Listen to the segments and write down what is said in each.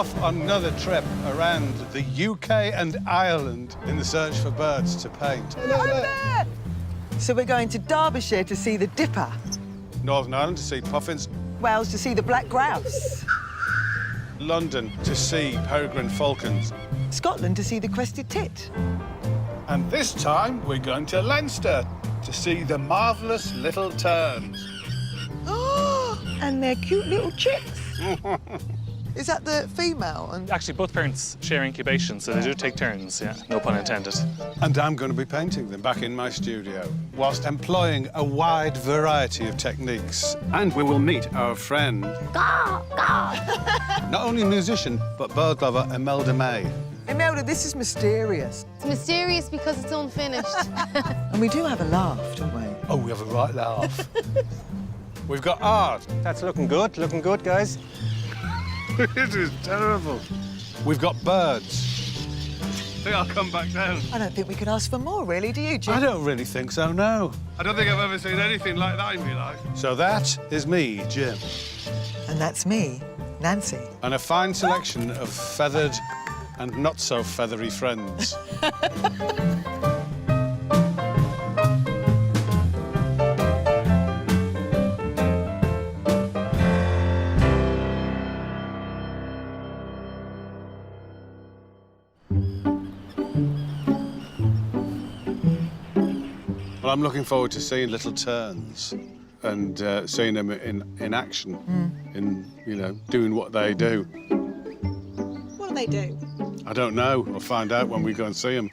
off on another trip around the UK and Ireland in the search for birds to paint. Over there! So we're going to Derbyshire to see the dipper, Northern Ireland to see puffins. Wales to see the black grouse, London to see peregrine falcons. Scotland to see the crested tit. And this time we're going to Leinster to see the marvellous little terns. Oh, and they're cute little chicks. Is that the female? And Actually, both parents share incubation, so they do take turns, yeah, no pun intended. And I'm going to be painting them back in my studio, whilst employing a wide variety of techniques. And we will meet our friend, not only musician, but bird lover Imelda May. Imelda, this is mysterious. It's mysterious because it's unfinished. And we do have a laugh, don't we? Oh, we have a right laugh. We've got art. That's looking good, guys. It is terrible. We've got birds. I think I'll come back down. I don't think we could ask for more, really, do you, Jim? I don't really think so, no. I don't think I've ever seen anything like that in my life. So that is me, Jim. And that's me, Nancy. And a fine selection of feathered and not so feathery friends. Well, I'm looking forward to seeing little terns and seeing them in action, in, you know, doing what they do. What do they do? I don't know. We'll find out when we go and see them.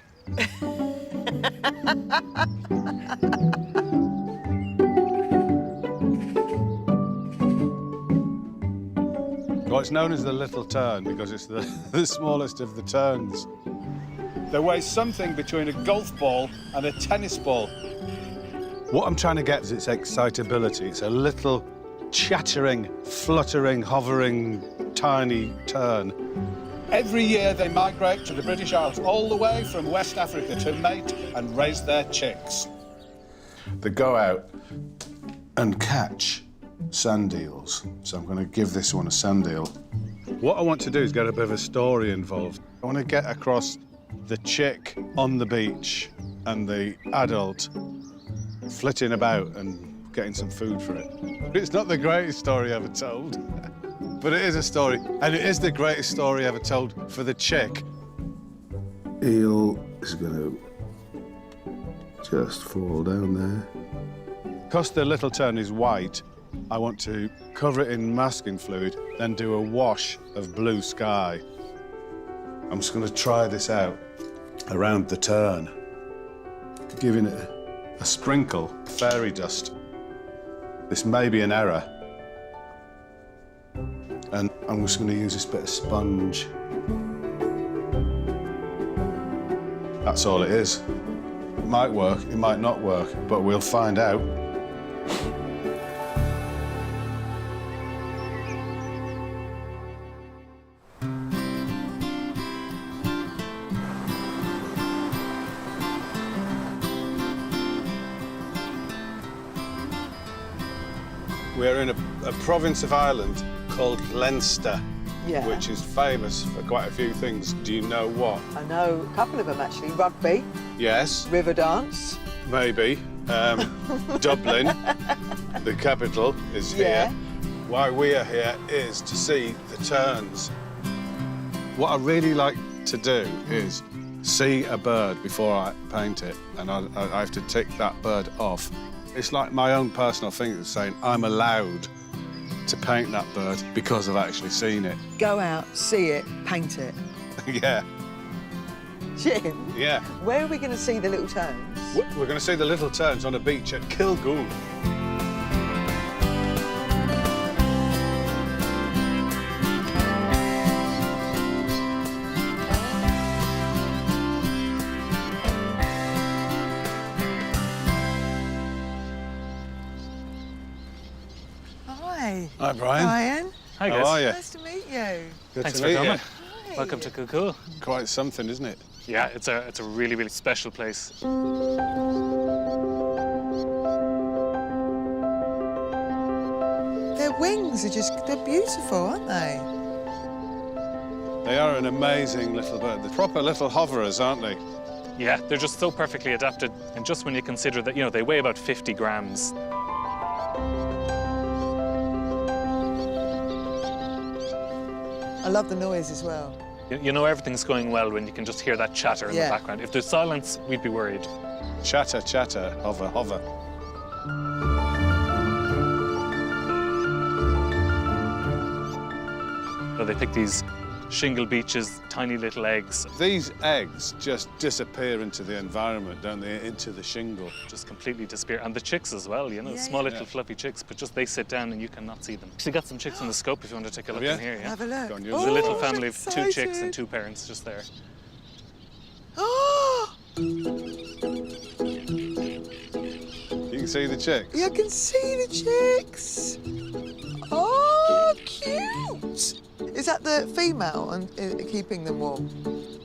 Well, it's known as the little tern because it's the smallest of the terns. They weigh something between a golf ball and a tennis ball. What I'm trying to get is its excitability. It's a little chattering, fluttering, hovering, tiny tern. Every year they migrate to the British Isles, all the way from West Africa to mate and raise their chicks. They go out and catch sand eels. So I'm going to give this one a sand eel. What I want to do is get a bit of a story involved. I want to get across the chick on the beach and the adult flitting about and getting some food for it. It's not the greatest story ever told, but it is a story, and it is the greatest story ever told for the chick. Eel is going to just fall down there. Because the little tern is white, I want to cover it in masking fluid, then do a wash of blue sky. I'm just going to try this out around the tern, giving it a sprinkle of fairy dust. This may be an error. And I'm just going to use this bit of sponge. That's all it is. It might work, it might not work, but we'll find out. We're in a province of Ireland called Leinster, which is famous for quite a few things. Do you know what? I know a couple of them, actually. Rugby. Yes. River dance. Maybe. Dublin, the capital, is here. Why we are here is to see the terns. What I really like to do is see a bird before I paint it, and I have to tick that bird off. It's like my own personal thing that's saying I'm allowed to paint that bird because I've actually seen it. Go out, see it, paint it. Yeah. Jim? Yeah. Where are we going to see the little terns? We're going to see the little terns on a beach at Kilgoon. Hi. Hi, Brian. Brian. Hi, guys. How are you? Nice to meet you. Good Thanks to for meet coming. you. Hi. Welcome to Cuckoo. Quite something, isn't it? Yeah, it's a really, really special place. Their wings are just, they're beautiful, aren't they? They are an amazing little bird. They're proper little hoverers, aren't they? Yeah, they're just so perfectly adapted. And just when you consider that, you know, they weigh about 50 grams. I love the noise as well. You know everything's going well when you can just hear that chatter in the background. If there's silence, we'd be worried. Chatter, chatter, hover, hover. So they pick these shingle beaches, tiny little eggs, These eggs just disappear into the environment, don't they? Into the shingle. just completely disappear. And the chicks as well, you know, small little fluffy chicks, but just they sit down and you cannot see them. Actually got some chicks on the scope if you want to take a look in here, yeah? Have a look. Go on, There's use a it. little family of excited. 2 chicks and 2 parents just there. Oh, You can see the chicks. you can see the chicks. Oh, cute. Is that the female and keeping them warm?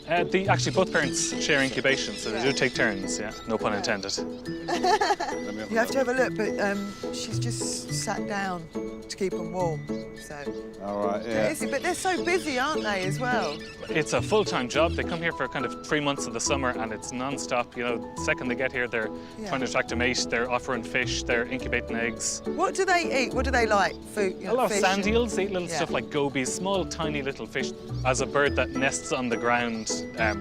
Actually, both parents share incubation, so they do take turns, yeah, no pun intended. Let me have You have to have a look, but she's just sat down to keep them warm. So, All right, yeah. but they're so busy, aren't they, as well? It's a full-time job. They come here for kind of 3 months of the summer, and it's non-stop. You know, the second they get here, they're trying to attract a mate, they're offering fish, they're incubating eggs. What do they eat? What do they like? Food? You A know, lot of fish sand and- eels, they eat little stuff like gobies, small, tiny little fish. As a bird that nests on the ground,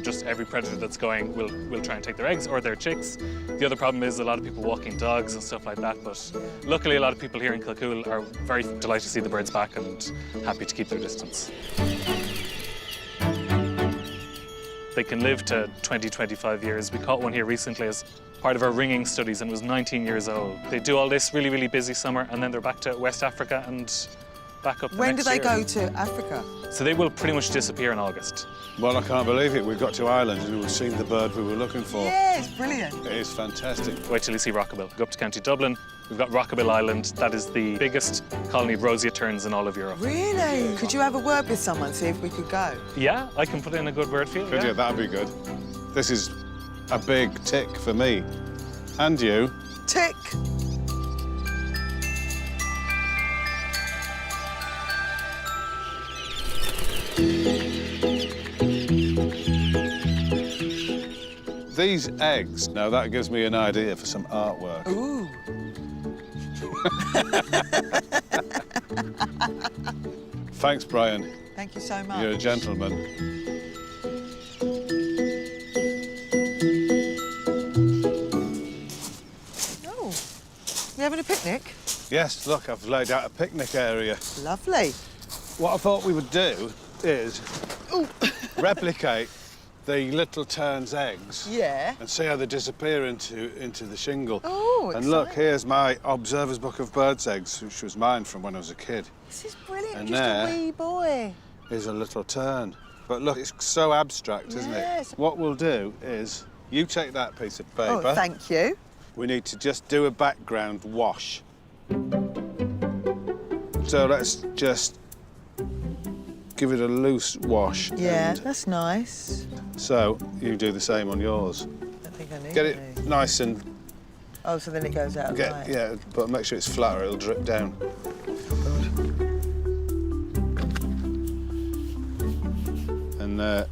just every predator that's going will try and take their eggs or their chicks. The other problem is a lot of people walking dogs and stuff like that, but luckily a lot of people here in Kilcool are very delighted to see the birds back and happy to keep their distance. They can live to 20, 25 years. We caught one here recently as part of our ringing studies and it was 19 years old. They do all this really, really busy summer and then they're back to West Africa and back up the When next do they year. go to Africa? So they will pretty much disappear in August. Well, I can't believe it. We got to Ireland and we've seen the bird we were looking for. Yeah, it's brilliant. It is fantastic. Wait till you see Rockabill. Go up to County Dublin. We've got Rockabill Island. That is the biggest colony of roseate terns in all of Europe. Really? Could you have a word with someone, see if we could go? Yeah, I can put in a good word for you. Could yeah. you? That'd be good. This is a big tick for me. And you. Tick. These eggs, now that gives me an idea for some artwork. Ooh. Thanks, Brian. Thank you so much. You're a gentleman. Oh, you having a picnic? Yes, look, I've laid out a picnic area. Lovely. What I thought we would do is replicate the little tern's eggs Yeah. and see how they disappear into the shingle. Oh, And look, exciting. here's my Observer's Book of Birds' Eggs, which was mine from when I was a kid. This is brilliant. And Just there- a wee boy. Here's a little tern. But look, it's so abstract, isn't Yes. it? What we'll do is, you take that piece of paper. Oh, thank you. We need to just do a background wash. So let's just give it a loose wash. Yeah, And that's nice. so you do the same on yours. I think I need Get to. it nice and Oh, so then it goes out. Right. yeah, but make sure it's flat or it'll drip down. And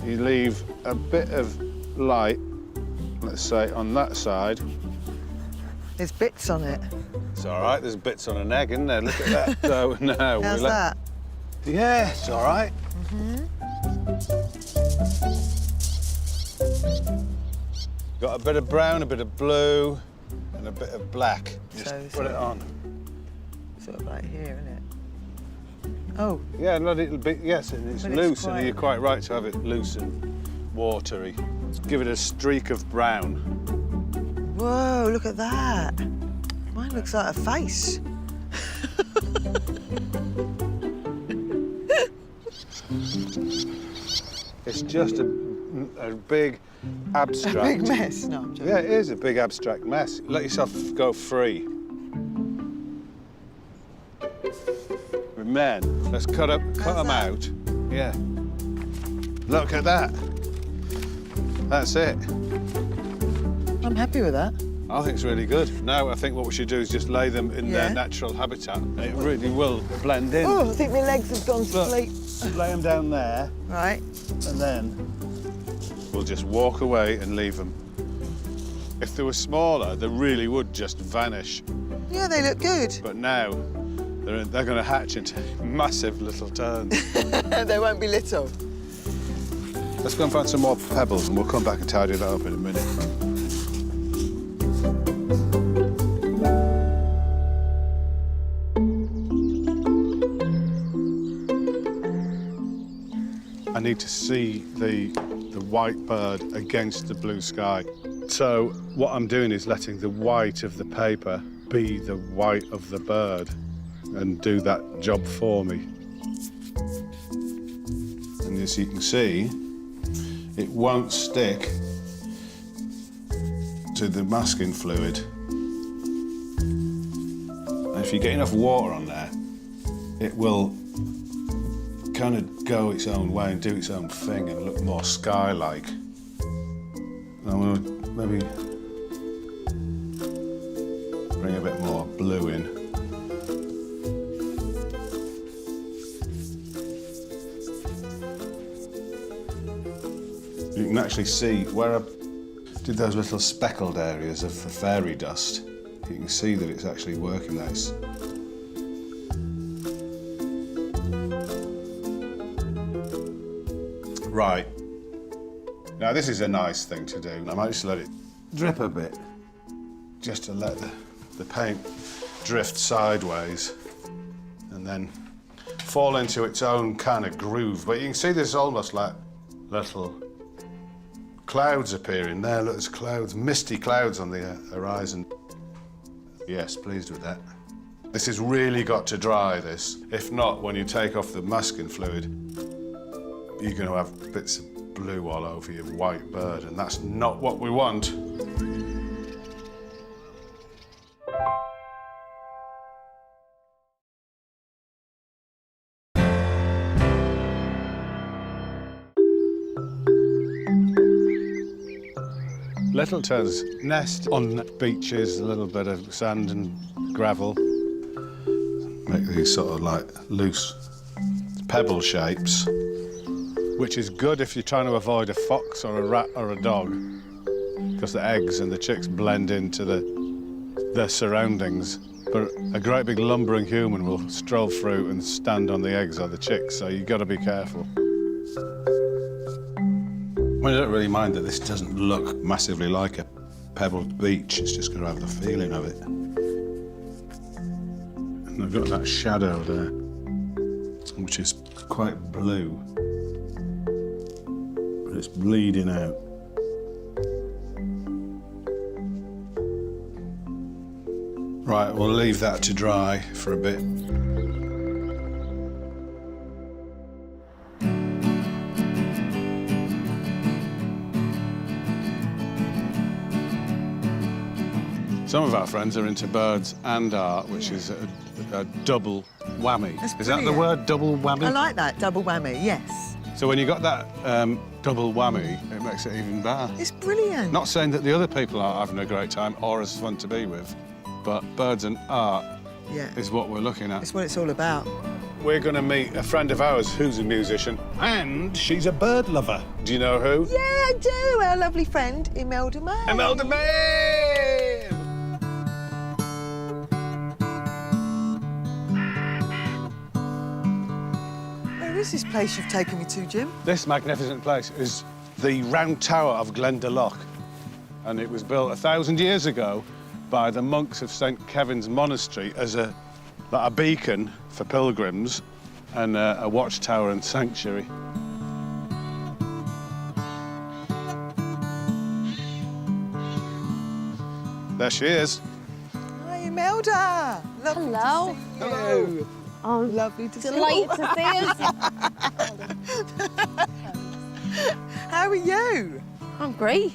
you leave a bit of light, let's say, on that side. There's bits on it. It's all right. There's bits on an egg, isn't there? Look at that. So now How's we'll that? Yeah, it's all right. Got a bit of brown, a bit of blue, and a bit of black. Just So- put it on. Sort of right here, isn't it? Oh, Yeah, no, it'll be, yes, and it's But it's loose, and quite- you're quite right to have it loose and watery. Give it a streak of brown. whoa, look at that. Mine looks like a face. It's just a big abstract. A big mess. No, I'm joking. Yeah, it is a big abstract mess. Let yourself go free. Men, let's cut them that? out. Yeah. Look at that. That's it. I'm happy with that. I think it's really good. Now I think what we should do is just lay them in Yeah. their natural habitat. It really will blend in. Oh, I think my legs have gone to Look. sleep. lay them down there, Right. and then we'll just walk away and leave them. If they were smaller, they really would just vanish. Yeah, they look good. But now, they're going to hatch into massive little terns. They won't be little. Let's go and find some more pebbles, and we'll come back and tidy that up in a minute. I need to see the white bird against the blue sky. So what I'm doing is letting the white of the paper be the white of the bird and do that job for me. And as you can see, it won't stick to the masking fluid. And if you get enough water on there, it will kind of go its own way and do its own thing and look more sky-like. I'm going to maybe bring a bit more blue in. You can actually see where I did those little speckled areas of the fairy dust. You can see that it's actually working. That's right. Now this is a nice thing to do. I might just let it drip a bit, just to let the paint drift sideways and then fall into its own kind of groove. But you can see there's almost like little clouds appearing there. Look, there's clouds, misty clouds on the horizon. Yes, pleased with that. This has really got to dry, this. If not, when you take off the masking fluid, you're going to have bits of blue all over your white bird, and that's not what we want. Little terns nest on beaches, a little bit of sand and gravel. Make these sort of like loose pebble shapes, which is good if you're trying to avoid a fox or a rat or a dog, because the eggs and the chicks blend into their surroundings. But a great big lumbering human will stroll through and stand on the eggs or the chicks, so you've got to be careful. I don't really mind that this doesn't look massively like a pebbled beach. It's just going to have the feeling of it. And I've got that shadow there, which is quite blue, but it's bleeding out. Right, we'll leave that to dry for a bit. Some of our friends are into birds and art, which is a double whammy. That's is that the brilliant. word, double whammy? I like that, double whammy, yes. So when you got that double whammy, it makes it even better. It's brilliant. Not saying that the other people aren't having a great time or as fun to be with, but birds and art is what we're looking at. It's what it's all about. We're going to meet a friend of ours who's a musician, and she's a bird lover. Do you know who? Yeah, I do. Our lovely friend, Imelda May. Imelda May! Where is this place you've taken me to, Jim? This magnificent place is the Round Tower of Glendalough, and it was built 1,000 years ago by the monks of St. Kevin's Monastery as a beacon for pilgrims and a watchtower and sanctuary. There she is. Hi, Imelda. Lovely Hello. to see you. Oh, Lovely to see you. delighted to see us. How are you? I'm great.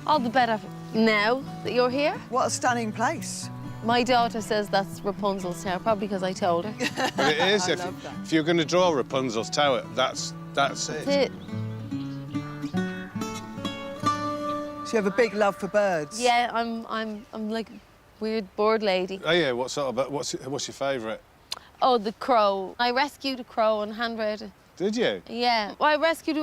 All the better now that you're here. What a stunning place. My daughter says that's Rapunzel's tower, probably because I told her. But it is. I if, love that. if you're going to draw Rapunzel's tower, that's it. That's it. So you have a big love for birds. Yeah, I'm like a weird bird lady. Oh yeah. What sort of? What's your favourite? Oh, the crow. I rescued a crow and hand-raised it. Did you? Yeah. Well, I rescued him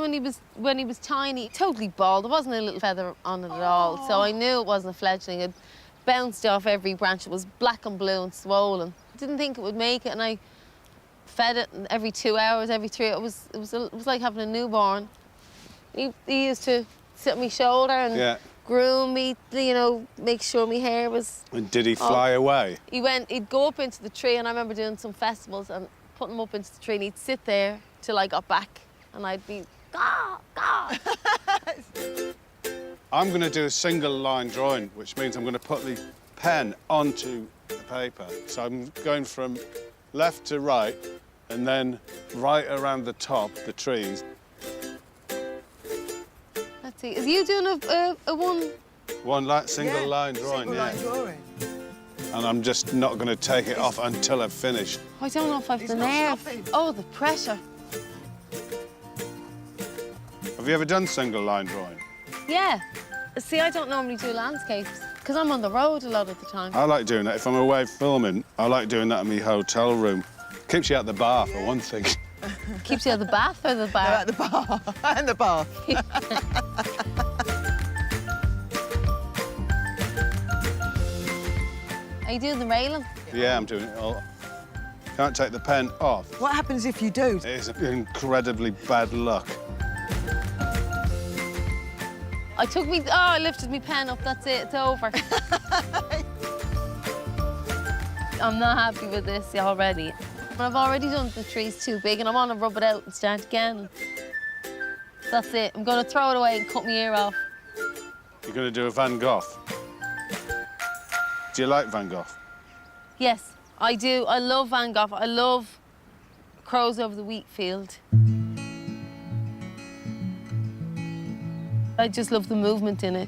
when he was tiny, totally bald. There wasn't a little feather on it at all, so I knew it wasn't a fledgling. It bounced off every branch. It was black and blue and swollen. Didn't think it would make it, and I fed it every 2 hours, every 3. It was like having a newborn. He used to sit on my shoulder and groom me, you know, make sure my hair was. And did he fly away? He'd go up into the tree, and I remember doing some festivals and putting him up into the tree, and he'd sit there till I got back, and I'd be, "Gaw, gaw." I'm going to do a single line drawing, which means I'm going to put the pen onto the paper. So I'm going from left to right, and then right around the top, the trees. Let's see. Is you doing a one? One single line drawing, Single line drawing. And I'm just not going to take it off until I've finished. I don't know if I've the not nerve. stopping. Oh, the pressure. Have you ever done single line drawing? Yeah. See, I don't normally do landscapes because I'm on the road a lot of the time. I like doing that. If I'm away filming, I like doing that in my hotel room. Keeps you out the bar, for one thing. Keeps you at the bath or the bar? At the bar. And the bath. Are you doing the railing? Yeah, I'm doing it all. Can't take the pen off. What happens if you do? It's incredibly bad luck. I lifted my pen up, that's it, it's over. I'm not happy with this already. I've already done the trees too big and I want to rub it out and start again. That's it, I'm going to throw it away and cut my ear off. You're going to do a Van Gogh. Do you like Van Gogh? Yes, I do. I love Van Gogh. I love Crows Over the Wheat Field. I just love the movement in it.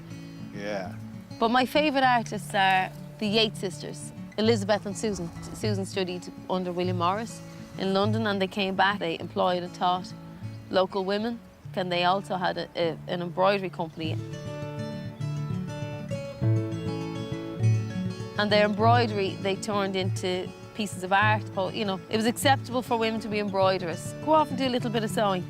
Yeah. But my favourite artists are the Yates sisters, Elizabeth and Susan. Susan studied under William Morris in London and they came back. They employed and taught local women and they also had an embroidery company. And their embroidery, they turned into pieces of art. You know, it was acceptable for women to be embroiderers. Go off and do a little bit of sewing.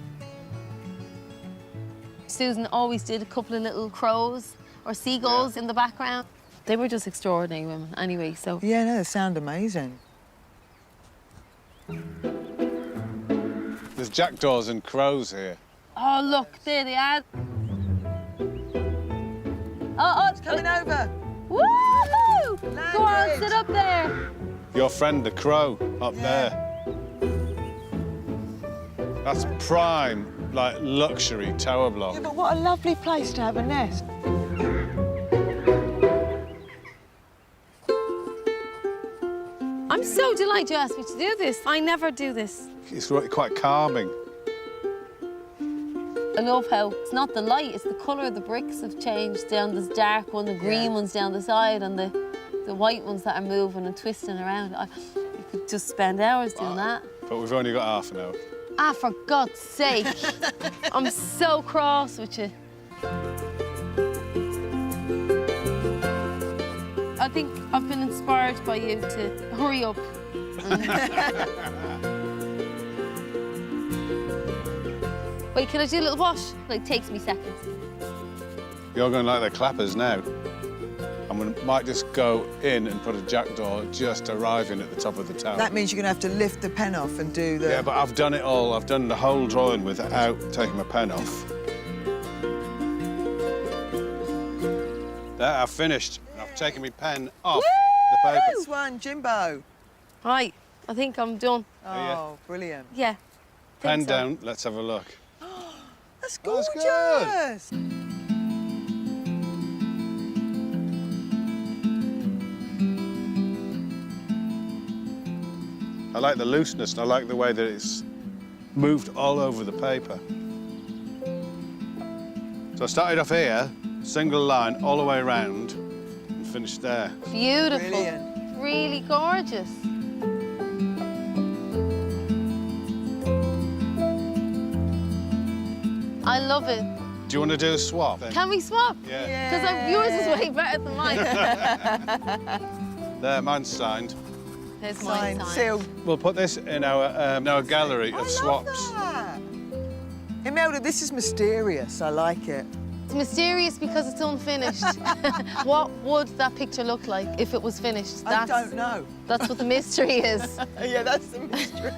Susan always did a couple of little crows or seagulls in the background. They were just extraordinary women anyway, so. Yeah, no, they sound amazing. There's jackdaws and crows here. Oh, look, there they are. Oh, It's coming over. woohoo! Landed. Go on, sit up there. Your friend, the crow, up there. That's prime, like, luxury tower block. Yeah, but what a lovely place to have a nest. I'm so delighted you asked me to do this. I never do this. It's really quite calming. I love how it's not the light, it's the colour of the bricks have changed down this dark one, the green ones down the side, and the white ones that are moving and twisting around. You could just spend hours doing that. But we've only got half an hour. Ah, for God's sake. I'm so cross with you. I think I've been inspired by you to hurry up. Wait, can I do a little wash? Like, takes me seconds. You're going like the clappers now. Might just go in and put a jackdaw just arriving at the top of the tower. That means you're going to have to lift the pen off and do the... Yeah, but I've done it all. I've done the whole drawing without taking my pen off. There, I've finished. I've taken my pen off the paper. This one, Jimbo. Right, I think I'm done. Oh, brilliant. Yeah. Pen think so. down, let's have a look. That's That's gorgeous. good. I like the looseness, and I like the way that it's moved all over the paper. So I started off here, single line all the way around, and finished there. Beautiful. Brilliant. Really gorgeous. I love it. Do you want to do a swap then? Can we swap? Yeah. Because yours is way better than mine. There, mine's signed. There's my Sign, sign. seal. We'll put this in our gallery of I love swaps. that. Imelda, this is mysterious. I like it. It's mysterious because it's unfinished. What would that picture look like if it was finished? I don't know. That's what the mystery is. Yeah, that's the mystery.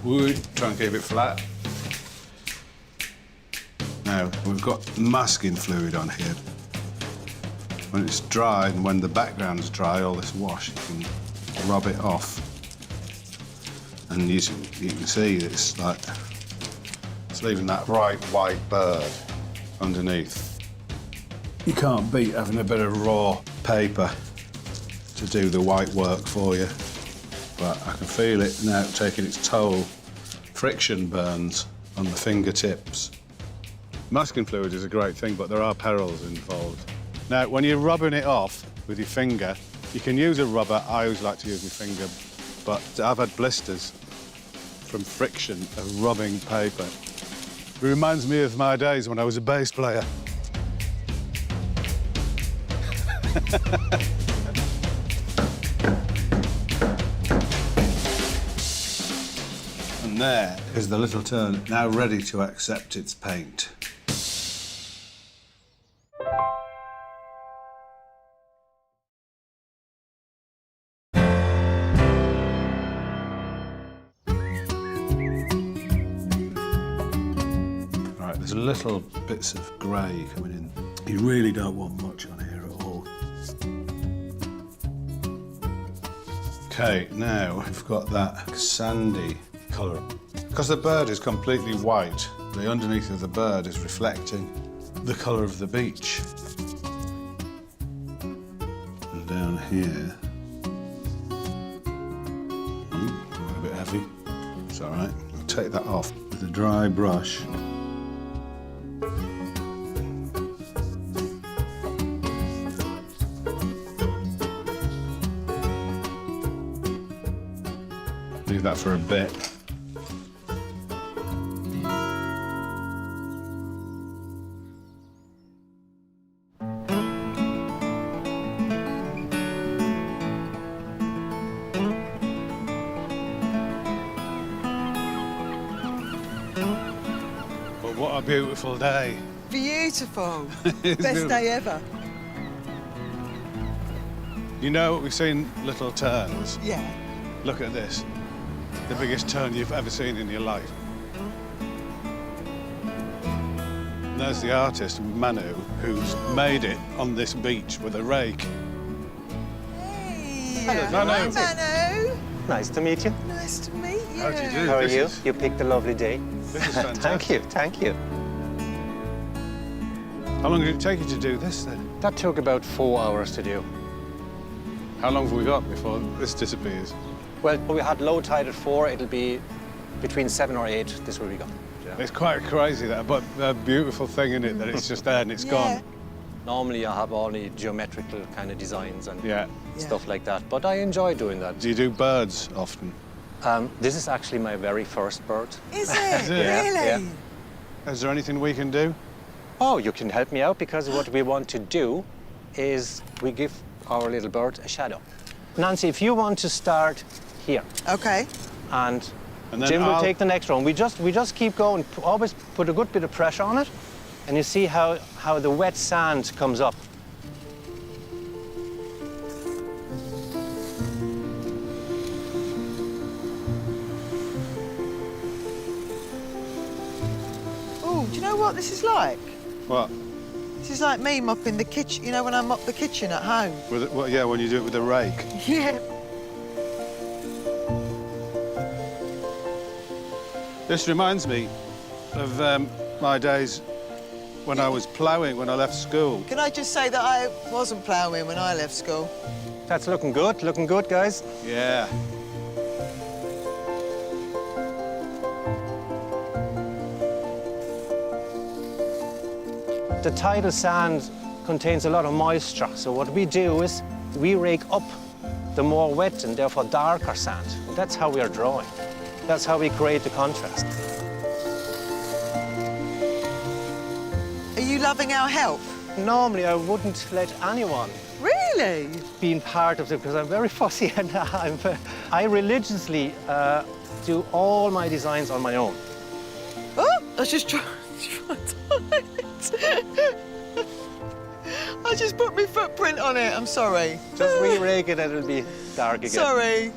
Wood, try and keep it flat. Now, we've got masking fluid on here. When it's dry and when the background's dry, all this wash, you can rub it off. And you can see it's like, it's leaving that bright white bird underneath. You can't beat having a bit of raw paper to do the white work for you. But I can feel it now taking its toll. Friction burns on the fingertips. Masking fluid is a great thing, but there are perils involved. Now, when you're rubbing it off with your finger, you can use a rubber. I always like to use my finger, but I've had blisters from friction of rubbing paper. It reminds me of my days when I was a bass player. And there is the little tern, now ready to accept its paint. Right, there's little bits of grey coming in. You really don't want much on here at all. OK, now we've got that sandy colour. Because the bird is completely white, the underneath of the bird is reflecting the colour of the beach. And down here, a bit heavy. It's all right. I'll take that off with a dry brush. Leave that for a bit. But what a beautiful day. Beautiful. It's Best day ever. You know, we've seen little terns. Yeah. Look at this. The biggest tern you've ever seen in your life. And there's the artist, Manu, who's made it on this beach with a rake. Hey. Hello, Manu. Hi, Manu. Nice to meet you. Nice to meet you. How do you do? How are This you? is- You picked a lovely day. This is fantastic. Thank you, thank you. How long did it take you to do this, then? That took about 4 hours to do. How long have we got before this disappears? Well, we had low tide at 4. It'll be between 7 or 8. This will be gone. It's quite crazy, that, but a beautiful thing in it that it's just there and it's Yeah. gone. Normally, I have only geometrical kind of designs and Yeah. stuff like that, but I enjoy doing that. Do you do birds often? This is actually my very first bird. Is it? Is it? Really? Yeah. Is there anything we can do? Oh, you can help me out because what we want to do is we give our little bird a shadow. Nancy, if you want to start here, Okay. and And then Jim will I'll- take the next round. We just keep going. Always put a good bit of pressure on it, and you see how the wet sand comes up. Oh, do you know what this is like? What? This is like me mopping the kitchen. You know when I mop the kitchen at home? With it, well, yeah, when you do it with a rake. Yeah. This reminds me of my days when I was ploughing when I left school. Can I just say that I wasn't ploughing when I left school? That's looking good, guys. Yeah. The tidal sand contains a lot of moisture, so what we do is we rake up the more wet and therefore darker sand. And that's how we are drawing. That's how we create the contrast. Are you loving our help? Normally, I wouldn't let anyone Really? being part of it because I'm very fussy and I religiously do all my designs on my own. Oh, I just tried it. I just put my footprint on it. I'm sorry. Just re-rake it and it'll be dark again. Sorry.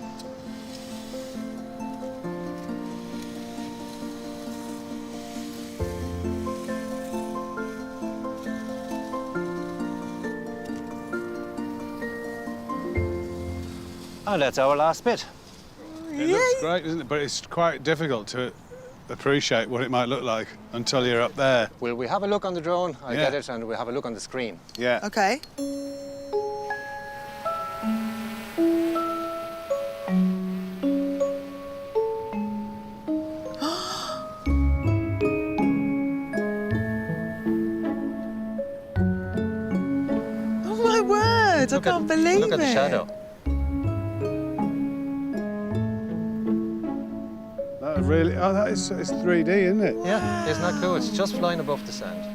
And that's our last bit. It looks great, doesn't it? But it's quite difficult to appreciate what it might look like until you're up there. Will we have a look on the drone? I Yeah. get it, and we'll have a look on the screen. Yeah. Okay. Oh my word! I can't believe it. Look at the shadow. That really, oh, that is, it's 3D, isn't it? Yeah, isn't that cool? It's just flying above the sand.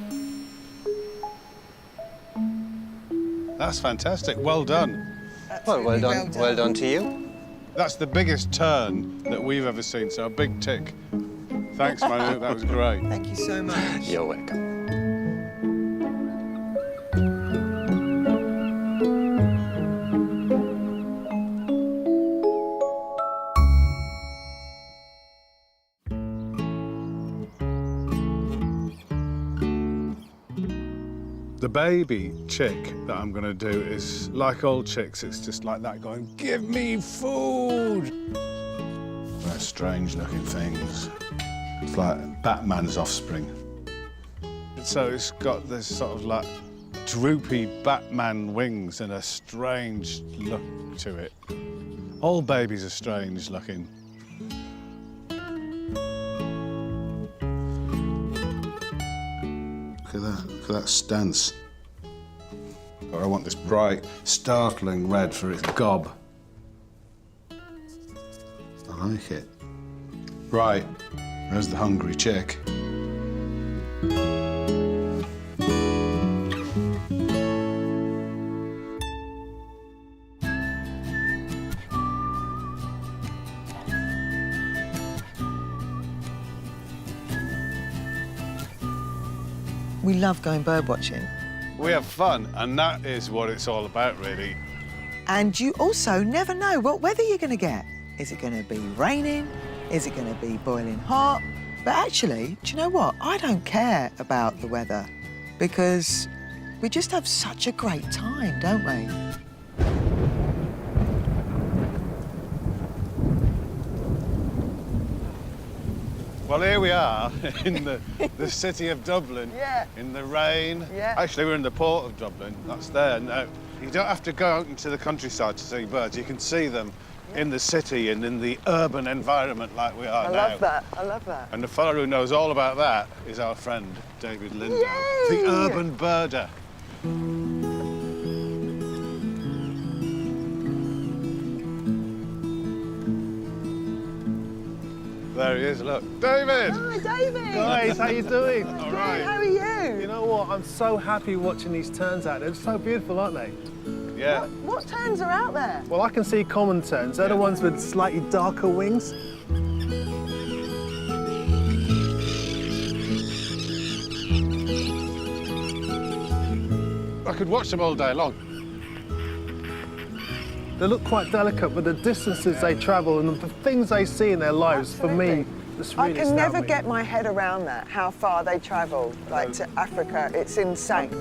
That's fantastic. Well done. Well, well Absolutely done. Well done to you. That's the biggest turn that we've ever seen, so a big tick. Thanks, Manu. That was great. Thank you so much. You're welcome. The baby chick that I'm going to do is like old chicks. It's just like that going, give me food. They're strange looking things. It's like Batman's offspring. So it's got this sort of like droopy Batman wings and a strange look to it. All babies are strange looking. Look at that stance. But I want this bright, startling red for its gob. I like it. Right, there's the hungry chick. We love going bird watching. We have fun, and that is what it's all about, really. And you also never know what weather you're going to get. Is it going to be raining? Is it going to be boiling hot? But actually, do you know what? I don't care about the weather because we just have such a great time, don't we? Well, here we are in the city of Dublin. Yeah. In the rain. Yeah. Actually, we're in the port of Dublin. That's there. No, you don't have to go out into the countryside to see birds. You can see them in the city and in the urban environment like we are now. I love that. I love that. And the fellow who knows all about that is our friend, David Lindo, Yay! the urban birder. There he is, look. David! Hi, David. Guys, how you doing? All Hey, right. how are you? You know what? I'm so happy watching these terns out. They're so beautiful, aren't they? Yeah. What terns are out there? Well, I can see common terns. They're the ones with slightly darker wings. I could watch them all day long. They look quite delicate, but the distances they travel and the things they see in their lives, for me, just I really can astound never me. get my head around that, how far they travel, like to Africa. It's insane.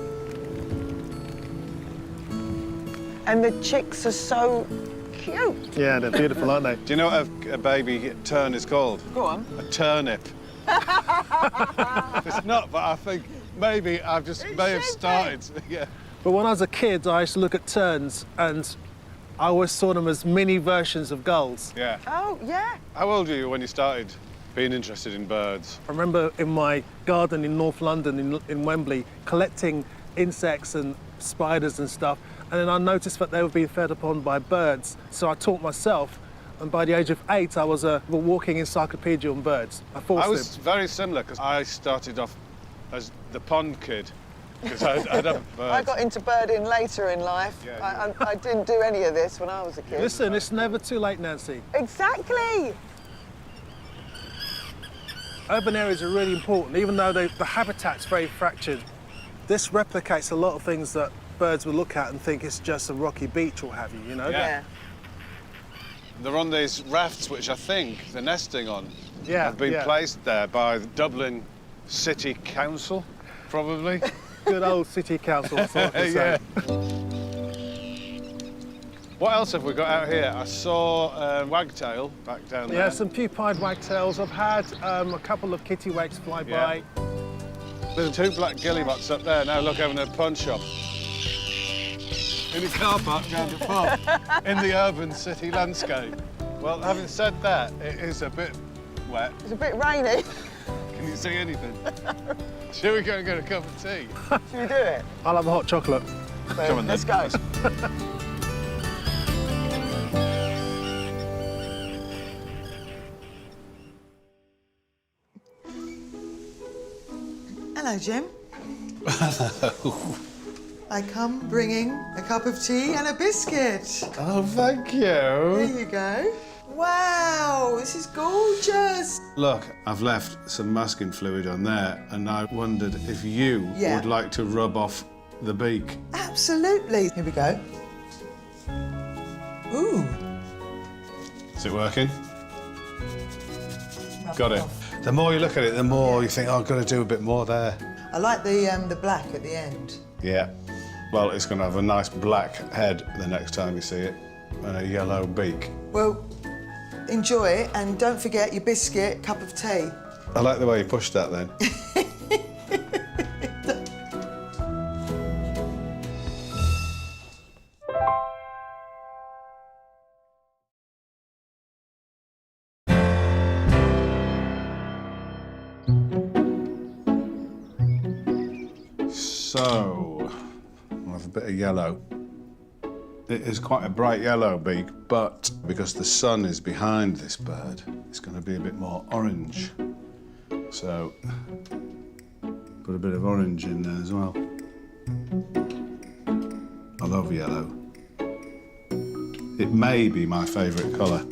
And the chicks are so cute. Yeah, they're beautiful, aren't they? Do you know what a baby tern is called? Go on. A turnip. It's not, but I think maybe I've just may have started. Yeah. But when I was a kid, I used to look at terns and I always saw them as mini versions of gulls. Yeah. Oh, yeah. How old were you when you started being interested in birds? I remember in my garden in North London, in Wembley, collecting insects and spiders and stuff. And then I noticed that they were being fed upon by birds. So I taught myself, and by the age of 8, I was a walking encyclopedia on birds. I was very similar, because I started off as the pond kid, because I'd have birds. I got into birding later in life. Yeah, I didn't do any of this when I was a kid. Listen, it's never too late, Nancy. Exactly. Urban areas are really important, even though the habitat's very fractured. This replicates a lot of things that birds will look at and think it's just a rocky beach or what have you, you know? Yeah. They're on these rafts, which I think they're nesting on. Yeah, have been placed there by the Dublin City Council, probably. Good old city council, I thought to say. What else have we got out here? I saw wagtail back down there. Yeah, some pupaed wagtails. I've had a couple of kittiwakes fly by. There's 2 black gillymots up there. Now look, having a punch up. In the car park down the pub, in the urban city landscape. Well, having said that, it is a bit wet. It's a bit rainy. Can you see anything? Shall we go and get a cup of tea? Should we do it? I'll have a hot chocolate. Come on, let's go. Hello, Jim. Hello. I come bringing a cup of tea and a biscuit. Oh, thank you. There you go. Wow, this is gorgeous. Look, I've left some masking fluid on there, and I wondered if you would like to rub off the beak. Absolutely. Here we go. Ooh. Is it working? Got it. The more you look at it, the more you think, oh, I've got to do a bit more there. I like the black at the end. Yeah. Well, it's going to have a nice black head the next time you see it, and a yellow beak. Well, enjoy it, and don't forget your biscuit, cup of tea. I like the way you pushed that then. So, we'll have a bit of yellow. It is quite a bright yellow beak, but because the sun is behind this bird, it's going to be a bit more orange. So, put a bit of orange in there as well. I love yellow. It may be my favourite colour.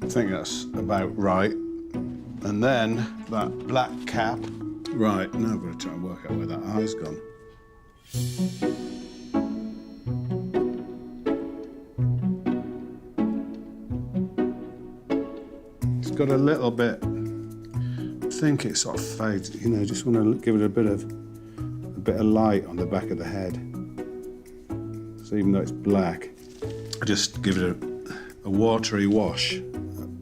I think that's about right. And then that black cap. Right, now I've got to try and work out where that eye's gone. It's got a little bit, I think it sort of fades, you know, just want to give it a bit of light on the back of the head. So even though it's black, I just give it a watery wash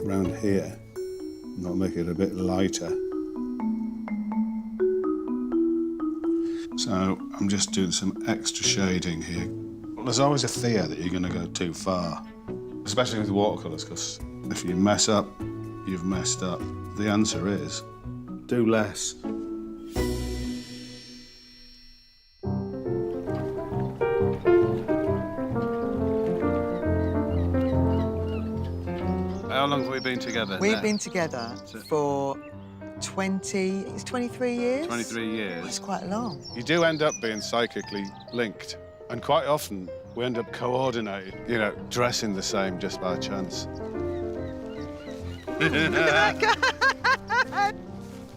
around here. And that'll make it a bit lighter. So I'm just doing some extra shading here. Well, there's always a fear that you're going to go too far, especially with watercolours, because if you mess up, you've messed up. The answer is, do less. How long have we been together? We've been together for 23 years. 23 years. That's quite long. You do end up being psychically linked, and quite often we end up coordinated, you know, dressing the same just by chance.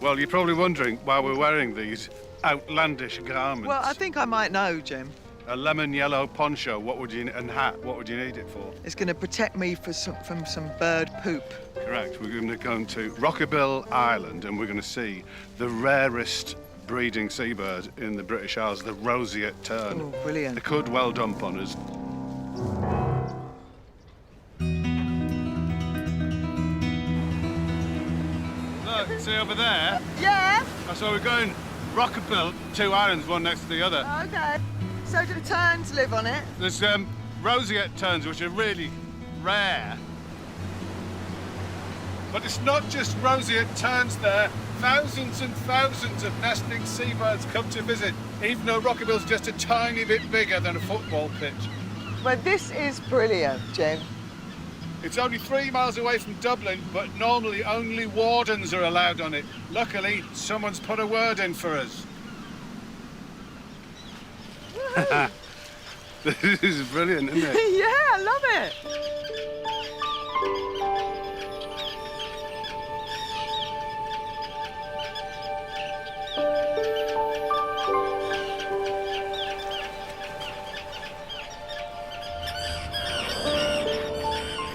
Well, you're probably wondering why we're wearing these outlandish garments. Well, I think I might know, Jim. A lemon yellow poncho, and hat, what would you need it for? It's going to protect me from some bird poop. Correct. We're going to go to Rockabill Island, and we're going to see the rarest breeding seabird in the British Isles, the roseate tern. Oh, brilliant. They could well dump on us. Look, see over there? Yeah. That's where we're going. Rockabill, 2 islands, one next to the other. Okay. So do the terns live on it? There's roseate terns, which are really rare. But it's not just roseate terns there. Thousands and thousands of nesting seabirds come to visit, even though Rockyville's just a tiny bit bigger than a football pitch. But this is brilliant, Jim. It's only 3 miles away from Dublin, but normally only wardens are allowed on it. Luckily, someone's put a word in for us. This is brilliant, isn't it? Yeah, I love it.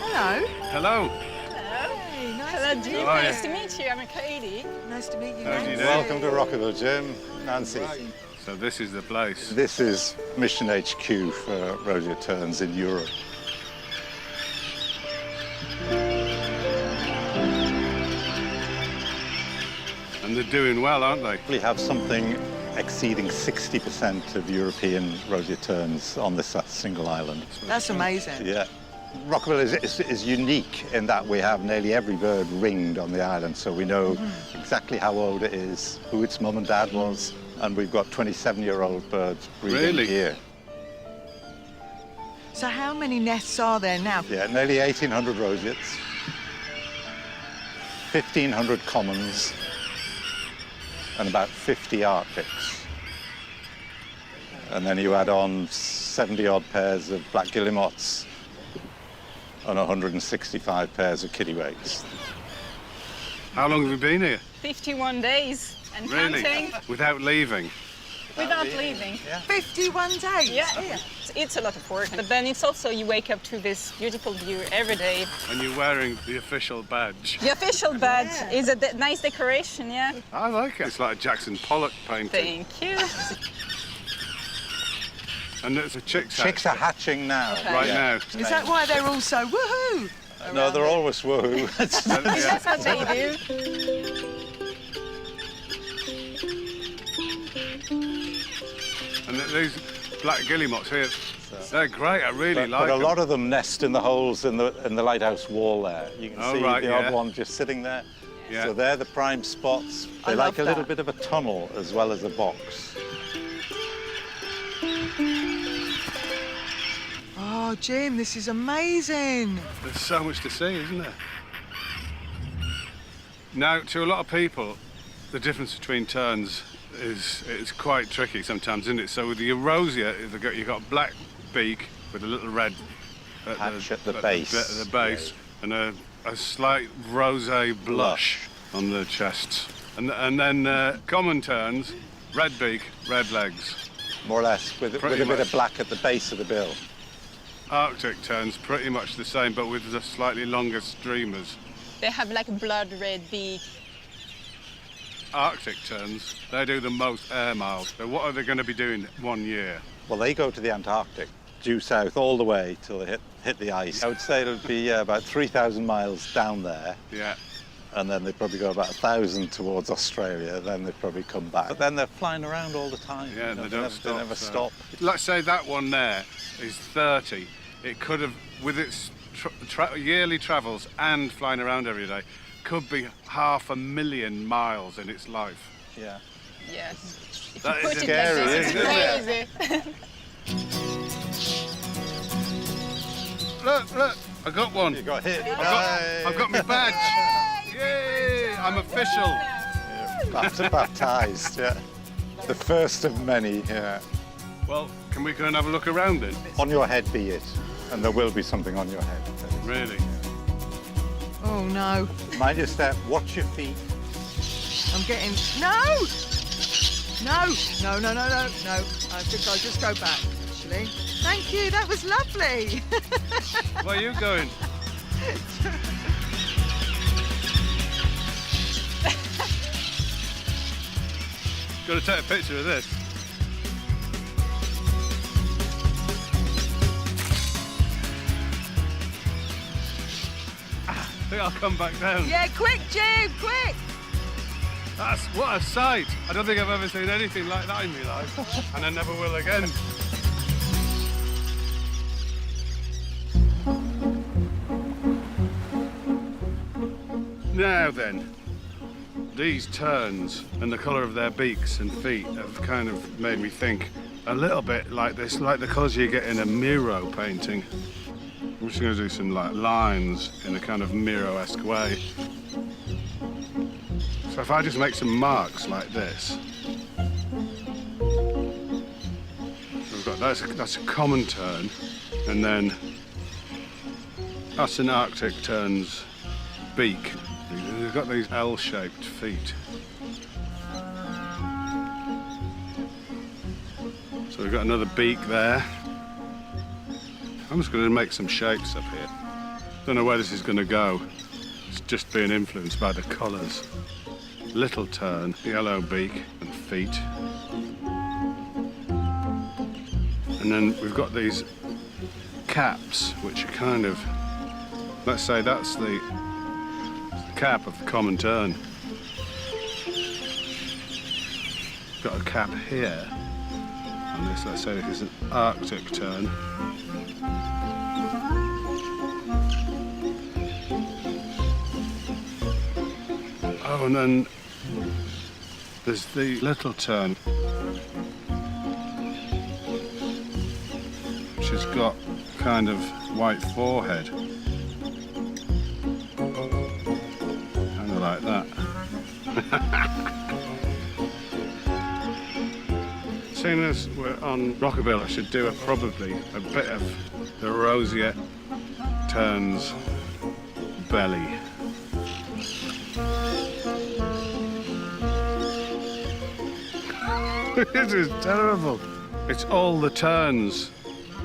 Hello. Hello. Hey, nice Hello, to meet Jim. How are Nice you? to meet you. I'm Katie. Nice to meet you. How do you Nancy. do? Welcome to Rockyville, Jim. Nancy. So this is the place. This is Mission HQ for roseate terns in Europe. And they're doing well, aren't they? We have something exceeding 60% of European roseate terns on this single island. That's amazing. Yeah. Rockyville is unique in that we have nearly every bird ringed on the island, so we know exactly how old it is, who its mum and dad was, and we've got 27-year-old birds breeding Really? here. So how many nests are there now? Yeah, nearly 1,800 roseates, 1,500 commons, and about 50 arctics. And then you add on 70-odd pairs of black guillemots and 165 pairs of kittiwakes. How long have you been here? 51 days and Really? counting Without leaving? without leaving. 51 days. Yeah, it's a lot of work. But then it's also you wake up to this beautiful view every day. And you're wearing the official badge. The official badge is a nice decoration, yeah. I like it. It's like a Jackson Pollock painting. Thank you. And there's a chicks Chicks are hatching now. right Yeah. now. Is that why they're all so woohoo? No, they're always woohoo. Yeah. That's what they do. And these black guillemots here, they're great. I really like But a them. lot of them nest in the holes in the lighthouse wall there. You can Oh, see right, the yeah. odd one just sitting there. Yeah. So they're the prime spots. They I like love a little that. bit of a tunnel as well as a box. Oh, Jim, this is amazing. There's so much to see, isn't there? Now, to a lot of people, the difference between terns is it's quite tricky sometimes, isn't it? So with the Erosia, you've got black beak with a little red Patch at the base. the base, and a slight rosé blush on the chest. And then common terns, red beak, red legs. More or less, with a Pretty bit much. of black at the base of the bill. Arctic terns, pretty much the same, but with the slightly longer streamers. They have like a blood red beak. Arctic terns, they do the most air miles. So what are they going to be doing 1 year? Well, they go to the Antarctic, due south all the way till they hit the ice. I would say it'll be about 3,000 miles down there, Yeah. and then they probably go about 1,000 towards Australia, then they probably come back. But then they're flying around all the time. Yeah, you know, they don't stop. They never so- stop. Let's say that one there is 30. It could have, with its yearly travels and flying around every day, could be 500,000 miles in its life. Yeah. Yes. If That you is put it scary, like this, isn't it's crazy. Look, I got one. You got hit. I've got my badge. Yay! I'm official. Baptized, yeah. The first of many, yeah. Well, can we go and have a look around then? On your head be it, and there will be something on your head. Really? Oh, no. Mind your step, watch your feet. I'm getting... No! No, no, no, no, no, no. I think I'll just go back, actually. Thank you, that was lovely. Where are you going? Got to take a picture of this. I think I'll come back down. Yeah, quick, Jim, quick! That's what a sight. I don't think I've ever seen anything like that in my life, and I never will again. Now then, these terns and the colour of their beaks and feet have kind of made me think a little bit like this, like the colours you get in a Miro painting. I'm just going to do some like lines in a kind of Miro-esque way. So if I just make some marks like this, we've got that's a common tern, and then that's an Arctic tern's beak. They've got these L-shaped feet. So we've got another beak there. I'm just going to make some shapes up here. Don't know where this is going to go. It's just being influenced by the colours. Little tern, yellow beak and feet. And then we've got these caps, which are kind of, let's say that's the cap of the common tern. Got a cap here. And this, let's say this is an Arctic tern. Oh, and then there's the little tern, which has got kind of white forehead. Kind of like that. Seeing as we're on Rockerville, I should do probably a bit of the roseate tern's belly. This is terrible. It's all the terns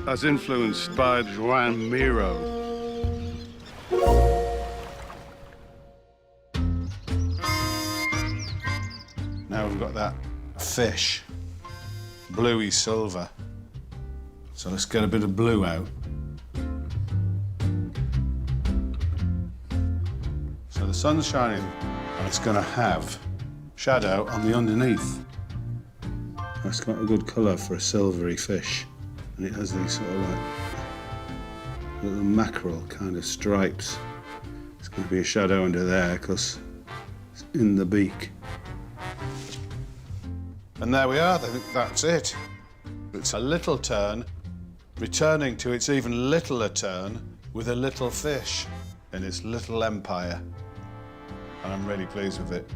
as influenced by Joan Miro. Now we've got that fish, bluey silver. So let's get a bit of blue out. So the sun's shining and it's going to have shadow on the underneath. That's quite a good colour for a silvery fish. And it has these sort of like little mackerel kind of stripes. It's going to be a shadow under there because it's in the beak. And there we are, that's it. It's a little tern returning to its even littler tern with a little fish in its little empire. And I'm really pleased with it.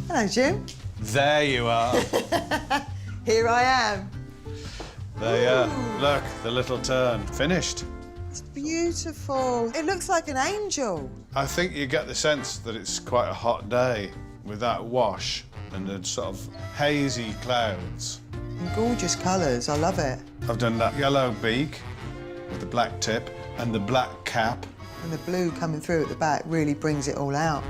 Hello, Jim. There you are. Here I am. There you are. Look, the little tern. Finished. It's beautiful. It looks like an angel. I think you get the sense that it's quite a hot day with that wash and the sort of hazy clouds. And gorgeous colours, I love it. I've done that yellow beak with the black tip and the black cap. And the blue coming through at the back really brings it all out.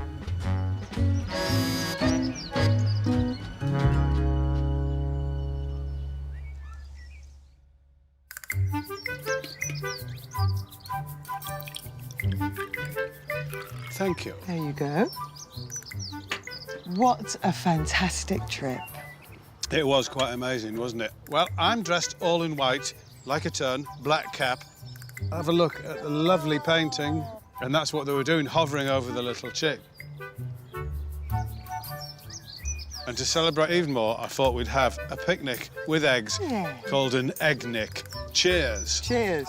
Thank you. There you go. What a fantastic trip. It was quite amazing, wasn't it? Well, I'm dressed all in white, like a tern, black cap. Have a look at the lovely painting. And that's what they were doing, hovering over the little chick. And to celebrate even more, I thought we'd have a picnic with eggs called an egg nick. Cheers. Cheers.